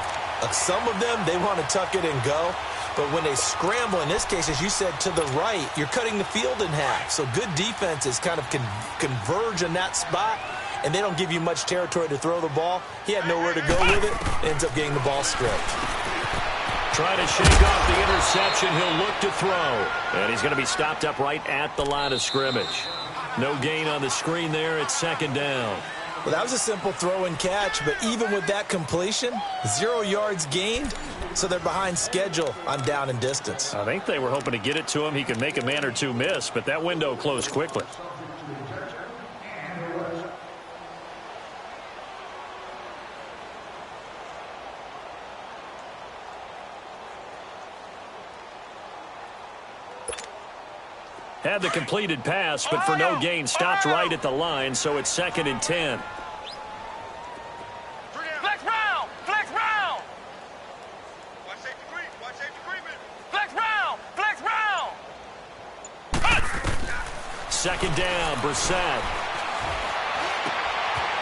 Some of them, they want to tuck it and go. But when they scramble, in this case, as you said, to the right, you're cutting the field in half. So good defenses kind of converge in that spot, and they don't give you much territory to throw the ball. He had nowhere to go with it. Ends up getting the ball stripped. Trying to shake off the interception. He'll look to throw. And he's going to be stopped up right at the line of scrimmage. No gain on the screen there. It's 2nd down. Well, that was a simple throw and catch, but even with that completion, 0 yards gained, so they're behind schedule on down and distance. I think they were hoping to get it to him. He could make a man or two miss, but that window closed quickly. Had the completed pass, but for no gain, stopped right at the line, so it's 2nd and 10. Flex round! Flex round! second down. Brissett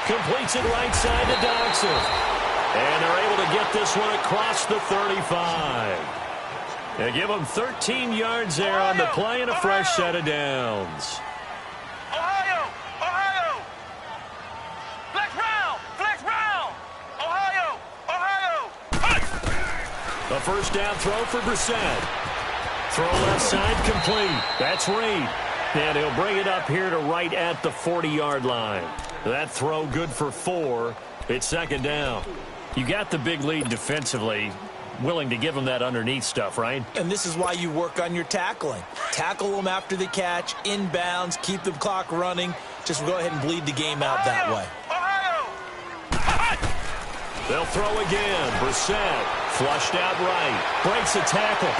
completes it right side to Dodson. And they're able to get this one across the 35. They give them 13 yards there on the play and a fresh set of downs. Ohio! Ohio! Flex round! Ohio! A first down throw for Brissett. Throw left side complete. That's Reed. And he'll bring it up here to right at the 40-yard line. That throw good for 4. It's second down. You got the big lead defensively. Willing to give them that underneath stuff, right? And this is why you work on your tackling. Tackle them after the catch, inbounds, keep the clock running. Just go ahead and bleed the game out that way. They'll throw again. Brissett flushed out right. Breaks a tackle.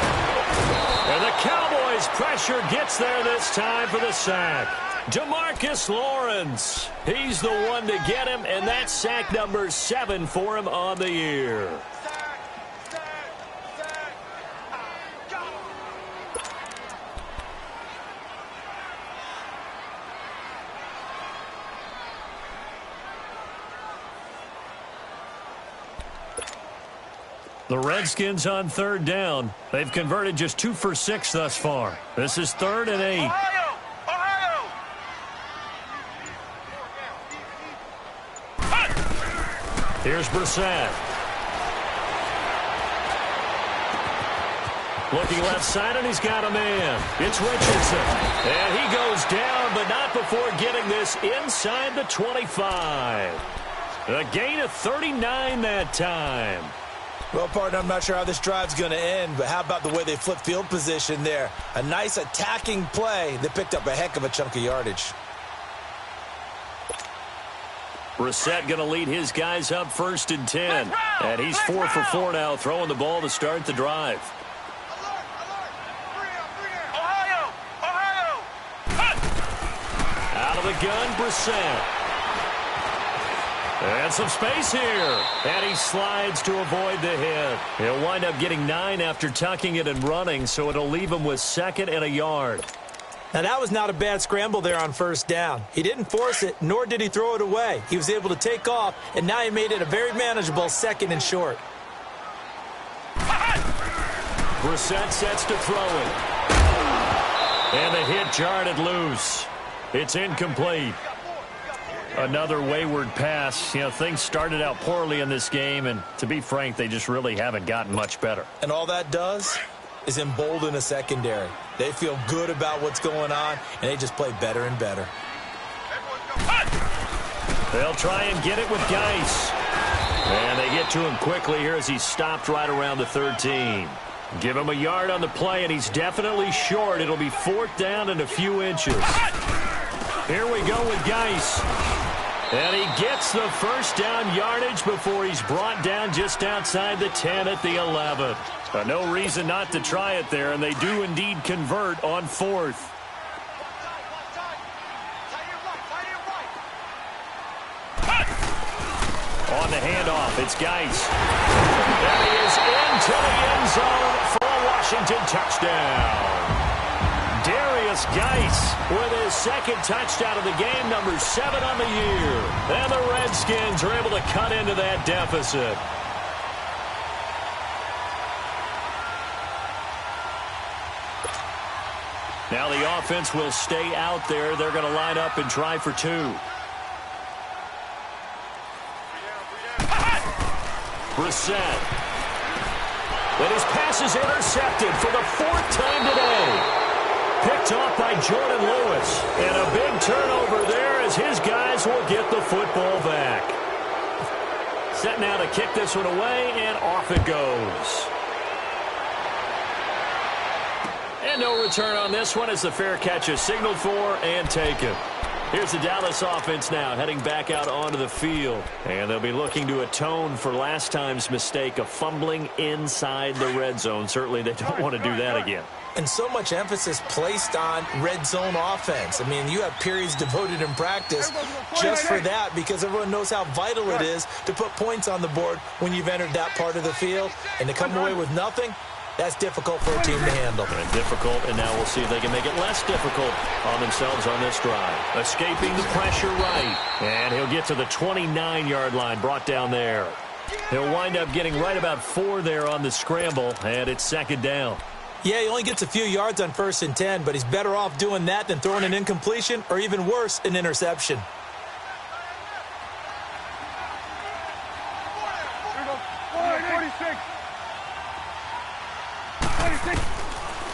And the Cowboys pressure gets there this time for the sack. DeMarcus Lawrence. He's the one to get him, and that's sack number 7 for him on the year. The Redskins on third down. They've converted just 2 for 6 thus far. This is 3rd and 8. Ohio! Here's Brissett. Looking left side, and he's got a man. It's Richardson. And he goes down, but not before getting this inside the 25. A gain of 39 that time. Well, partner, I'm not sure how this drive's going to end, but how about the way they flip field position there? A nice attacking play that picked up a heck of a chunk of yardage. Brissett going to lead his guys up 1st and 10. And he's 4 for 4 now, throwing the ball to start the drive. Ohio! Out of the gun, Brissett. And some space here. And he slides to avoid the hit. He'll wind up getting 9 after tucking it and running, so it'll leave him with 2nd and a yard. Now, that was not a bad scramble there on first down. He didn't force it, nor did he throw it away. He was able to take off, and now he made it a very manageable 2nd and short. Brissett sets to throw it. And the hit jarred it loose. It's incomplete. Another wayward pass. You know, things started out poorly in this game, and to be frank, they just really haven't gotten much better. And all that does is embolden a secondary. They feel good about what's going on, and they just play better and better. They'll try and get it with Geis. And they get to him quickly here as he's stopped right around the 13. Give him a yard on the play, and he's definitely short. It'll be 4th down and a few inches. Here we go with Geis. And he gets the first down yardage before he's brought down just outside the 10 at the 11. No reason not to try it there, and they do indeed convert on 4th. On the handoff, it's Geis. And he is into the end zone for a Washington touchdown. Darius Geis with his 2nd touchdown of the game, number 7 on the year. And the Redskins are able to cut into that deficit. Now the offense will stay out there. They're going to line up and try for 2. Brissett. And his pass is intercepted for the 4th time today. Picked off by Jordan Lewis. And a big turnover there as his guys will get the football back. Set now to kick this one away, and off it goes. And no return on this one as the fair catch is signaled for and taken. Here's the Dallas offense now heading back out onto the field. And they'll be looking to atone for last time's mistake of fumbling inside the red zone. Certainly they don't want to do that again. And so much emphasis placed on red zone offense. I mean, you have periods devoted in practice just for that because everyone knows how vital it is to put points on the board when you've entered that part of the field. And to come away with nothing, That's difficult for a team to handle. And difficult, and now we'll see if they can make it less difficult on themselves on this drive. Escaping the pressure right. And he'll get to the 29-yard line, brought down there. He'll wind up getting right about 4 there on the scramble, and it's second down. Yeah, he only gets a few yards on 1st and 10, but he's better off doing that than throwing an incompletion or even worse, an interception.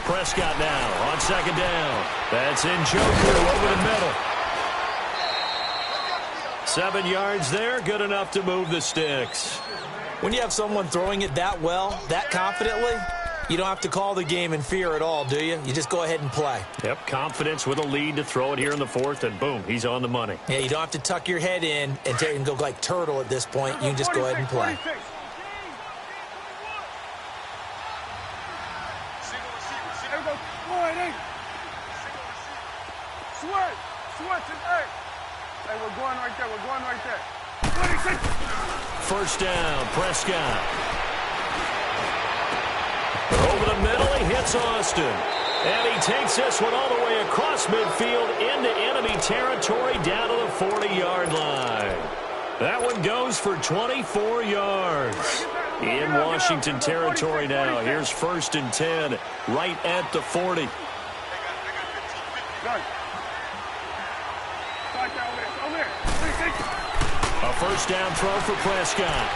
Prescott now on second down. That's in Joker over the middle. 7 yards there, good enough to move the sticks. When you have someone throwing it that well, that confidently, you don't have to call the game in fear at all, do you? You just go ahead and play. Yep, confidence with a lead to throw it here in the 4th, and boom, he's on the money. Yeah, you don't have to tuck your head in and go like turtle at this point. You can just go ahead and play. Hey, we're going right there. We're going right there. 26. First down, Prescott. Over the middle, he hits Austin. And he takes this one all the way across midfield into enemy territory down to the 40-yard line. That one goes for 24 yards. In Washington territory now. Here's 1st and 10 right at the 40. A first down throw for Prescott.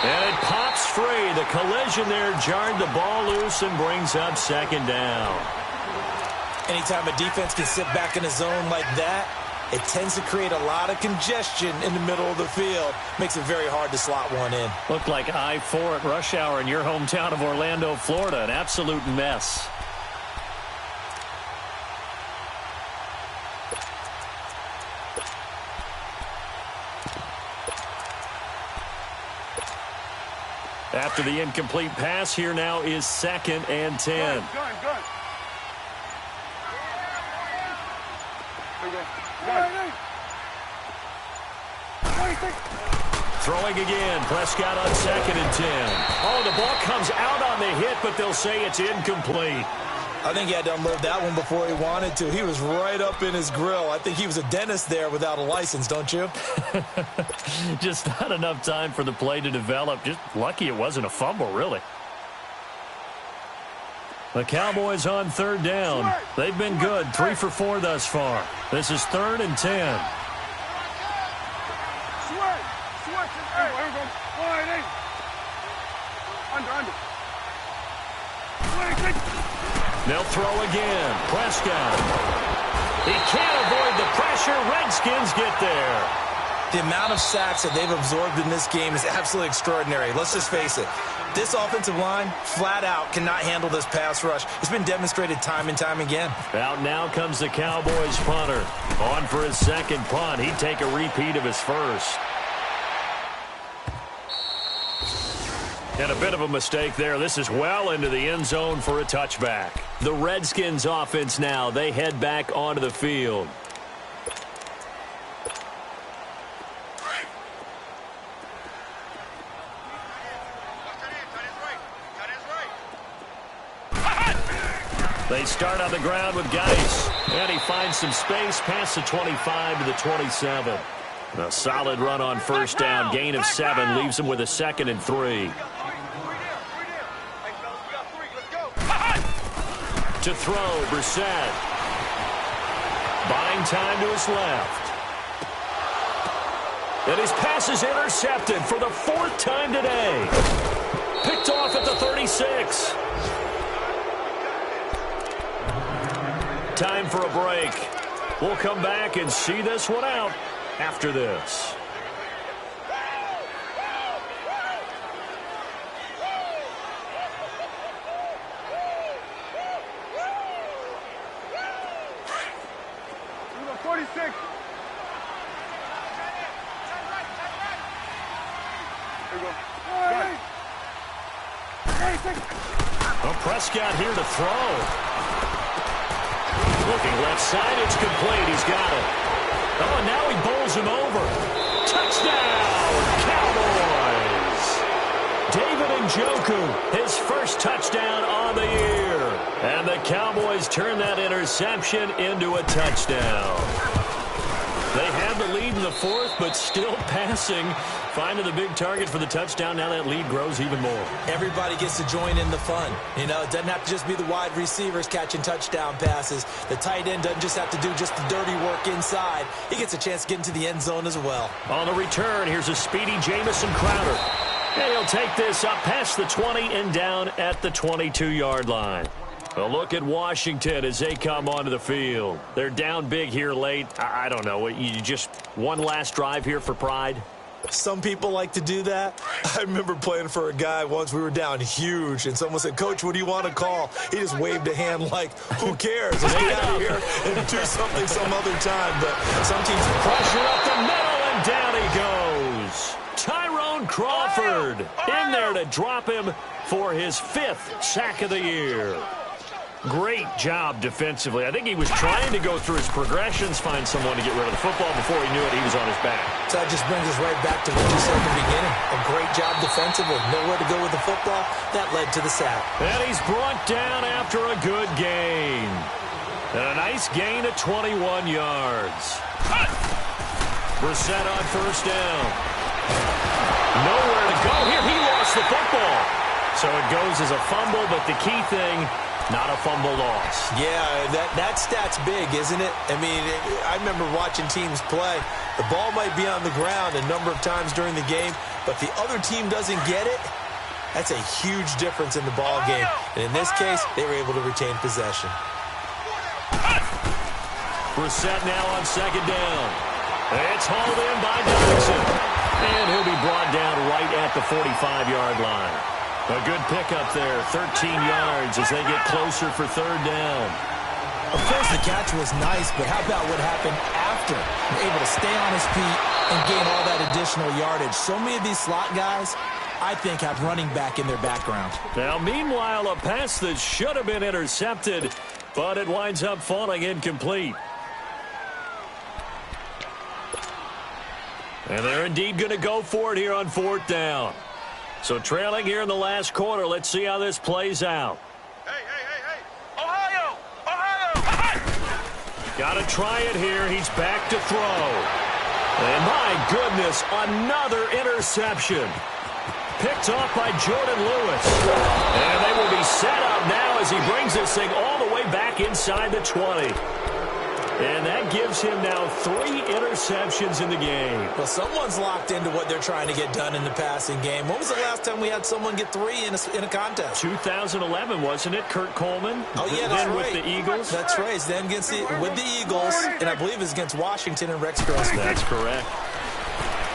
And it pops free. The collision there jarred the ball loose and brings up second down. Anytime a defense can sit back in a zone like that, it tends to create a lot of congestion in the middle of the field. Makes it very hard to slot one in. Looked like I-4 at rush hour in your hometown of Orlando, Florida. An absolute mess. After the incomplete pass, here now is 2nd and 10. Good. Throwing again. Prescott on 2nd and 10. Oh, the ball comes out on the hit, but they'll say it's incomplete. I think he had to unload that one before he wanted to. He was right up in his grill. I think he was a dentist there without a license, don't you? Just not enough time for the play to develop. Just lucky it wasn't a fumble, really. The Cowboys on 3rd down. They've been good. 3 for 4 thus far. This is 3rd and 10. They'll throw again. Prescott. He can't avoid the pressure. Redskins get there. The amount of sacks that they've absorbed in this game is absolutely extraordinary. Let's just face it. This offensive line, flat out, cannot handle this pass rush. It's been demonstrated time and time again. Out now comes the Cowboys punter. On for his 2nd punt. He'd take a repeat of his 1st. And a bit of a mistake there. This is well into the end zone for a touchback. The Redskins offense now. They head back onto the field. They start on the ground with Geis. And he finds some space past the 25 to the 27. A solid run on 1st down. Gain of 7 leaves him with a 2nd and 3. To throw, Brissett. Buying time to his left. And his pass is intercepted for the 4th time today. Picked off at the 36. Time for a break. We'll come back and see this one out after this. Well, Prescott here to throw. Looking left side, it's complete. He's got it. Oh, and now he bowls him over. Touchdown, Cowboys! David Njoku Njoku, his first touchdown on the year. And the Cowboys turn that interception into a touchdown. They had the lead in the fourth, but still passing. Finding the big target for the touchdown. Now that lead grows even more. Everybody gets to join in the fun. You know, it doesn't have to just be the wide receivers catching touchdown passes. The tight end doesn't just have to do just the dirty work inside. He gets a chance to get into the end zone as well. On the return, here's a speedy Jamison Crowder. And he'll take this up past the 20 and down at the 22-yard line. A look at Washington as they come onto the field. They're down big here late. I don't know. You just one last drive here for pride? Some people like to do that. I remember playing for a guy once. We were down huge, and someone said, "Coach, what do you want to call?" He just waved a hand like, who cares? Let's get out of here and do something some other time. But some teams pressure up the middle, and down he goes. Tyrone Crawford in there to drop him for his 5th sack of the year. Great job defensively. I think he was trying to go through his progressions, find someone to get rid of the football. Before he knew it, he was on his back. So that just brings us right back to what you said at the beginning. A great job defensively. Nowhere to go with the football. That led to the sack. And he's brought down after a good gain. And a nice gain of 21 yards. Brissett on first down. Nowhere to go here. He lost the football. So it goes as a fumble, but the key thing, not a fumble loss. Yeah, that stat's big, isn't it? I mean, I remember watching teams play. The ball might be on the ground a number of times during the game, but the other team doesn't get it. That's a huge difference in the ball game. And in this case, they were able to retain possession. Brissett now on second down. It's hauled in by Dodson. And he'll be brought down right at the 45-yard line. A good pickup there, 13 yards as they get closer for third down. Of course, the catch was nice, but how about what happened after? Able to stay on his feet and gain all that additional yardage. So many of these slot guys, I think, have running back in their background. Now, meanwhile, a pass that should have been intercepted, but it winds up falling incomplete. And they're indeed going to go for it here on fourth down. So trailing here in the last quarter, let's see how this plays out. Hey. Ohio! Got to try it here. He's back to throw. And my goodness, another interception. Picked off by Jordan Lewis. And they will be set up now as he brings this thing all the way back inside the 20. And that gives him now 3 interceptions in the game. Well, someone's locked into what they're trying to get done in the passing game. When was the last time we had someone get 3 in a contest? 2011, wasn't it? Kurt Coleman? Oh, yeah, that's then right. With the Eagles? That's right. It's then with the Eagles, and I believe it's against Washington and Rex Grossman. That's correct.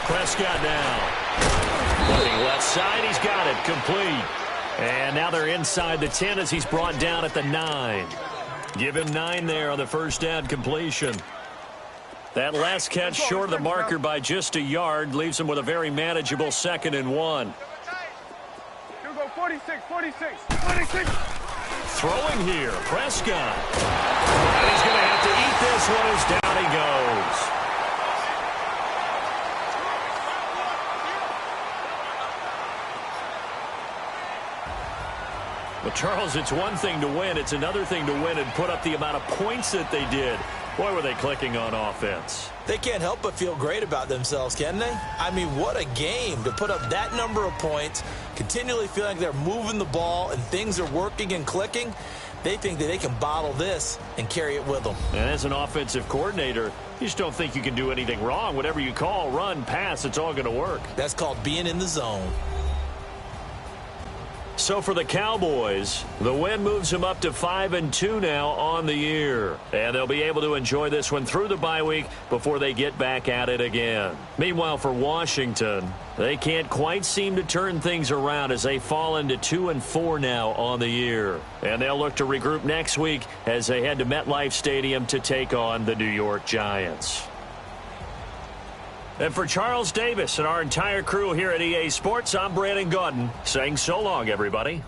Prescott now. Looking left side, he's got it. Complete. And now they're inside the 10 as he's brought down at the 9. Give him 9 there on the first down completion. That last catch short of the marker by just a yard leaves him with a very manageable 2nd and 1. You go 46. Throwing here, Prescott. And he's going to have to eat this one as down he goes. Well, Charles, it's one thing to win. It's another thing to win and put up the amount of points that they did. Boy, were they clicking on offense. They can't help but feel great about themselves, can they? I mean, what a game to put up that number of points, continually feeling like they're moving the ball and things are working and clicking. They think that they can bottle this and carry it with them. And as an offensive coordinator, you just don't think you can do anything wrong. Whatever you call, run, pass, it's all going to work. That's called being in the zone. So for the Cowboys, the win moves them up to 5-2 now on the year. And they'll be able to enjoy this one through the bye week before they get back at it again. Meanwhile, for Washington, they can't quite seem to turn things around as they fall into 2-4 now on the year. And they'll look to regroup next week as they head to MetLife Stadium to take on the New York Giants. And for Charles Davis and our entire crew here at EA Sports, I'm Brandon Gaudin saying so long, everybody.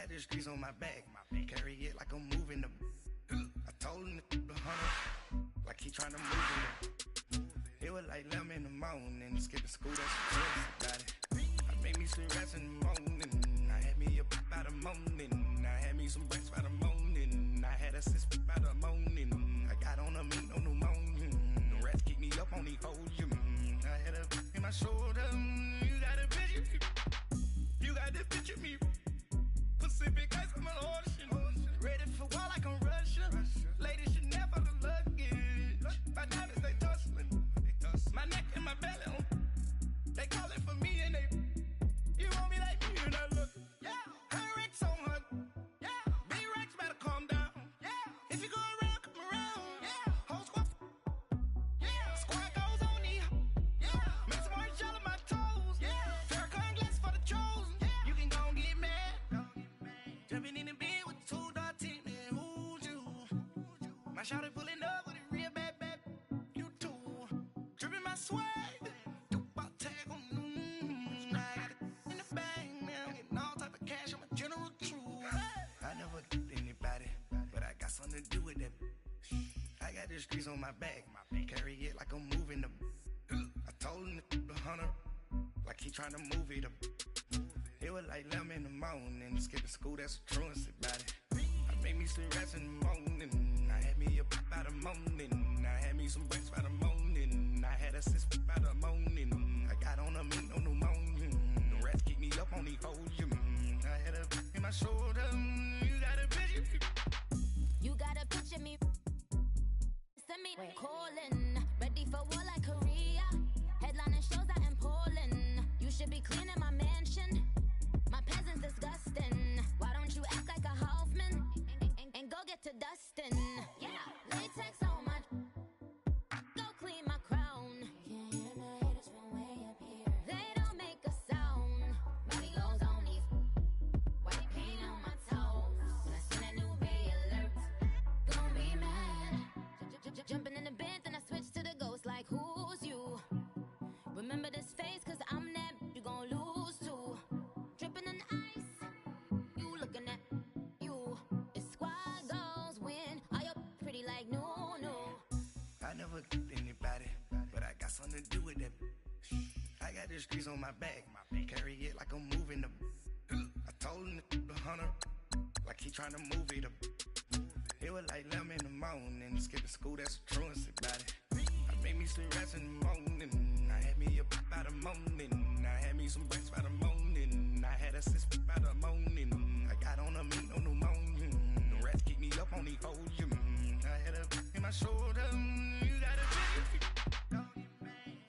got the streets on my back. Carry it like I'm moving the. I told him the 100, like he tryna move it. It was like 11 in the morning, skipping school, that's what about it. I made me some rats in the morning. I had me up by the morning. I had me some breaks by the morning. I had a sis by the morning. I got on a meat, no pneumonia. The rats keep me up on the folium. I had a in my shoulder. You got a picture. You got the picture me. Pacific ice on my ocean. Ready for war like I'm Russian. Ladies should never the luggage. My diamonds they tussling. My neck and my belly on. They calling for me and they. You want me like me and I look. Yeah. Her Rex on her. Yeah. B-Rex better calm down. Yeah. If you go around, come around. Yeah. Whole squad. Yeah. Squad goes on me. Yeah. Make some orange gel on my toes. Yeah. Farrakhan glass for the chosen. Yeah. You can go and get mad. Jumping in the bed with 2 dark teeth. Man, who's you? My shawty pulling up with a real bad. You too. Dripping my swag. Do about tag on. I got it in the bag. Now getting all type of cash. I'm a general true. I never get anybody, but I got something to do with that. I got the streets on my back. Carry it like I'm moving the. I told him the 100, like he tryna move it up. It was like 11 in the morning, skipping school, that's the truancy about it. I made me some rats in the morning. I had me up by the morning. I had me some breaks by the morning. I had a sis by the morning. I got on a meat, no pneumonia. The rats keep me up on the folium. I had a in my shoulder. You got a picture. You got a picture me. Send me calling. Ready for war like Korea. Headlining shows out in Poland. You should be cleaning my mansion. My peasants disgusting. Why don't you act like a Hoffman and go get to dustin'? Yeah, latex on my. Go clean my crown. Can't hear the haters from way up here. They don't make a sound. Money goes on these. White paint on my toes. When I send a new bay alert, gon' be mad. Jumping in the bed, then I switch to the ghost like who's you? Remember this face, cause I'm that you gon' lose too. Dripping in ice, you looking at you. It's squad goals win. Are you pretty like no? I never get anybody, but I got something to do with that. I got the streets on my back. Carry it like I'm moving the. I told him the 100, like he tryna move it up. It was like 11 in the morning, skipping school, that's the truancy about it. I made me some rats in the morning. I had me up by the morning. I had me some breaks by the morning. I had a sis by the morning. I got on a meat, no pneumonia. The rats keep me up on the folium. I had a in my shoulder. You got a picture.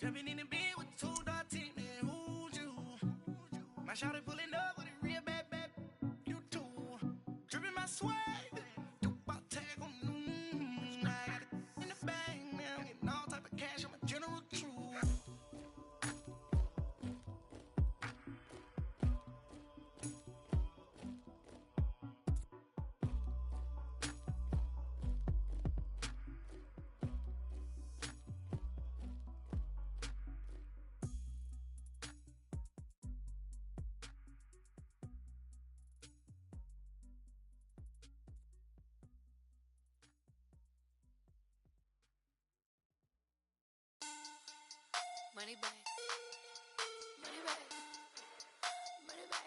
Jumping in the bed with 2 dark teeth. Man, who's you? My shawty pulling up with a real bad. You too. Dripping my swag. Do about tag on. I got it in the bag. Now getting all type of cash. I'm a general true. Money back. Money back. Money back.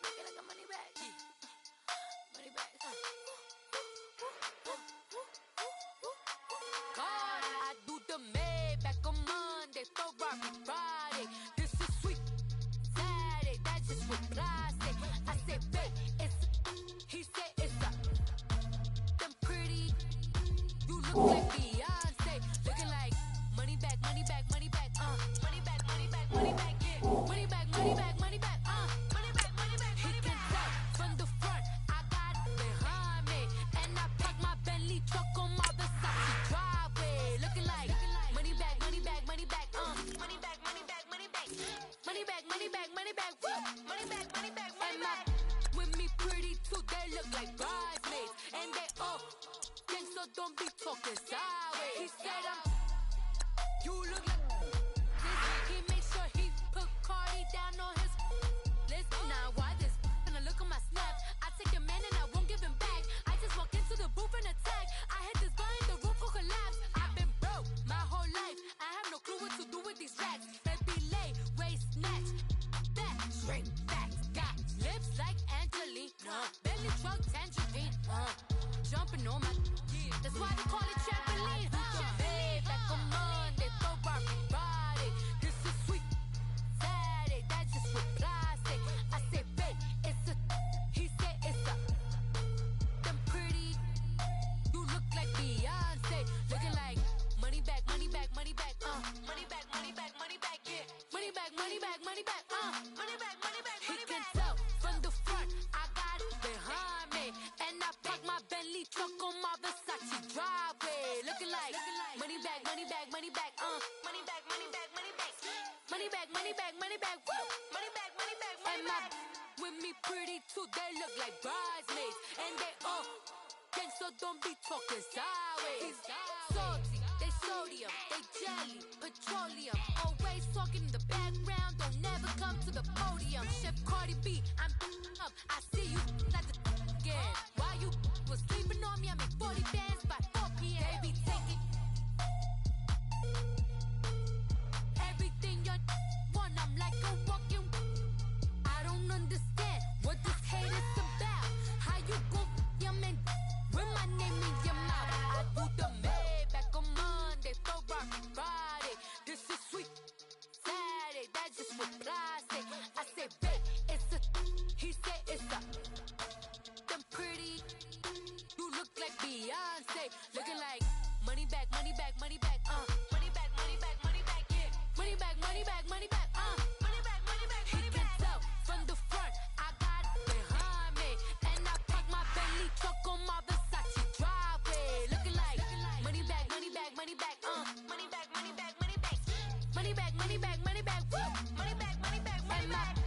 Make it like a money back. Money back. God, I do the Maybach on Monday, Ferrari Friday. This is sweet Saturday, that's just what I say. I say, babe, it's. He said it's a. Them pretty. You look like Beyonce, looking like money back, money back, money back, money back, money back, money back, yeah, money back, money back, money back, money back, money back. He can tell from the front, I got it behind me, and I park my Bentley truck on my Versace driveway, looking like money back, money back, money back, money back, money back, money back, money back, money back, money back, money back, money back, money back. With me pretty too, they look like bridesmaids, and they all think so. Don't be talking sideways. He said you look like this. He make sure he put Cardi down on his list. Now why this? When I look at my snap, Bentley truck, tangerine, jumping on my, that's why they call it trampoline, Hey, back on Monday, throw rock Friday, this is sweet Saturday, that's just with plastic. I say, babe, it's a, he said it's a, them pretty, you look like Beyonce, looking like money back, money back, money back, money back, money back, money back, yeah, money back, money back, money back, money back, money back, he can tell from the front, I got it behind me, and I park my Bentley truck on my Versace driveway, looking like money back, money back, money back, money back, money back, money back, money back, money back, money back, woo, money back, money back, money back, with me pretty too, they look like bridesmaids, and they all gang, so don't be talking sideways. Salty, they sodium, they jelly, petroleum. Always talking in the background, don't never come to the podium. Chef Cardi B, I'm up. I see you at the again. While you was sleeping on me, I make 40 bands by 4 p.m. They be taking everything you want. I'm like a walking. I don't understand what this hate is about. How you gon' your man with my name in your mouth? I do the Maybach on Monday, throw rock Friday. This is sweet Saturday, that's just with plastic. I say, babe, it's a, he said it's a, them pretty, you look like Beyonce, looking like money back, money back, money back, money back, money back, money back, yeah, money back, money back, money back, money back, money back, money back. He can tell from the front, I got it behind me, and I park my Bentley truck on my Versace driveway, looking like money back, money back, money back, money back, money back, money back, money back, money back, money back, woo, money back, money back, money back.